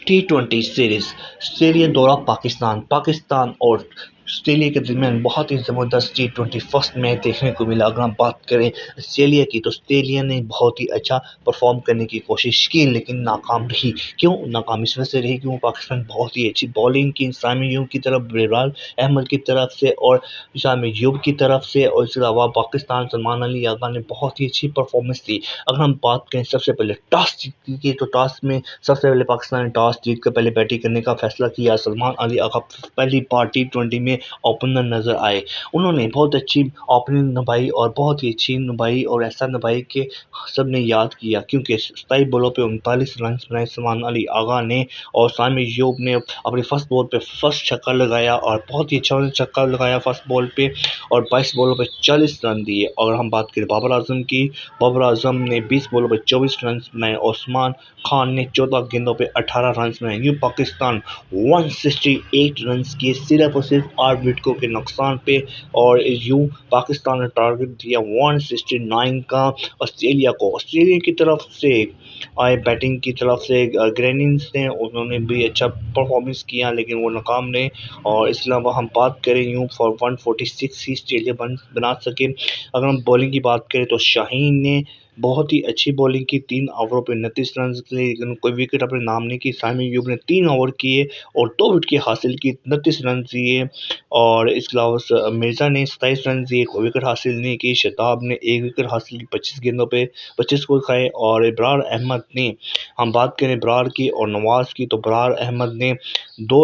T20 series Australia دورہ پاکستان اور Australia کے درمیان بہت ہی زبردست T20 فرسٹ میچ دیکھنے کو ملا۔ اگر ہم بات کریں آسٹریلیا کی تو آسٹریلیا نے بہت ہی اچھا پرفارم کرنے کی کوشش کی لیکن ناکام رہی۔ کیوں ناکام اس وجہ سے رہی کیوں پاکستان بہت ہی اچھی بالنگ کی، سامی یوب کی طرف، برار احمد کی طرف سے اور سامی یوب کی طرف سے، اور اس کے علاوہ پاکستان سلمان علی آغا نے بہت ہی اچھی پرفارمنس دی۔ اگر ہم بات کریں سب سے پہلے ٹاس جیتنے کی تو ٹاس میں سب سے پہلے پاکستان نے ٹاس جیت کر پہلے بیٹنگ کرنے کا فیصلہ کیا۔ سلمان علی آغا پہلی بار T20 میں اوپنر نظر آئے، انہوں نے بہت اچھی اوپننگ نبھائی اور بہت ہی اچھی نبھائی اور ایسا نبھائی کہ سب نے یاد کیا، کیونکہ 27 بالوں پہ 39 رنز بنائے سلمان علی آغا نے، اور سامی یوب نے اپنی فرسٹ بال پہ فرسٹ چھکا لگایا اور بہت ہی اچھا چھکا لگایا فرسٹ بال پہ، اور 22 بالوں پہ 40 رن دیے۔ اور ہم بات کریں بابر اعظم کی، بابر اعظم نے 20 بالوں پہ 24 رنز بنائے، عثمان خان نے 14 گیندوں پہ 18 رنز بنائے۔ یوں پاکستان 168 رنز کیے صرف اور صرف 8 وکٹوں کے نقصان پہ، اور یوں پاکستان نے ٹارگٹ دیا 169 کا آسٹریلیا کو۔ آسٹریلیا کی طرف سے آئے بیٹنگ کی طرف سے گریننگز نے، انہوں نے بھی اچھا پرفارمنس کیا لیکن وہ ناکام رہے، اور اس کے علاوہ ہم بات کریں یوں 146 ہی آسٹریلیا بنا سکے۔ اگر ہم بالنگ کی بات کریں تو شاہین نے بہت ہی اچھی بالنگ کی، 3 اووروں پہ 29 رنز لیے لیکن کوئی وکٹ اپنے نام نہیں کی۔ سامی یوب نے 3 اوور کیے اور 2 وکٹ حاصل کی، 29 رنز دیے، اور اس کے علاوہ مرزا نے 27 رنز دیے، کوئی وکٹ حاصل نہیں کی۔ شتاب نے 1 وکٹ حاصل کی، 25 گیندوں پہ 25 سکور کھائے، اور برار احمد نے، ہم بات کریں برار کی اور نواز کی تو برار احمد نے 2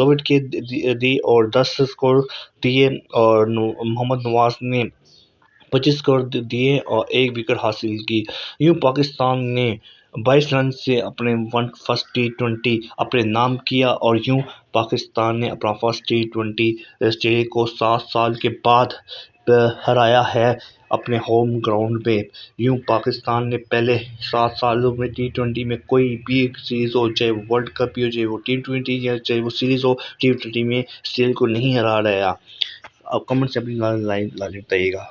وکٹ دی اور 10 سکور دیے، اور محمد نواز نے 25 سکور دیے اور 1 وکٹ حاصل کی۔ یوں پاکستان نے 22 رن سے اپنے فرسٹ T20 اپنے نام کیا، اور یوں پاکستان نے اپنا فرسٹ T20 آسٹریلیا کو 7 سال کے بعد ہرایا ہے اپنے ہوم گراؤنڈ پہ۔ یوں پاکستان نے پہلے 7 سالوں میں T20 میں کوئی بھی سیریز ہو، چاہے وہ ورلڈ کپ ہو، چاہے وہ T20 یا چاہے وہ سیریز ہو، T20 میں آسٹریلیا کو نہیں ہرا رہا۔ آپ کمنٹ سے اپنی رائے بتائیے گا۔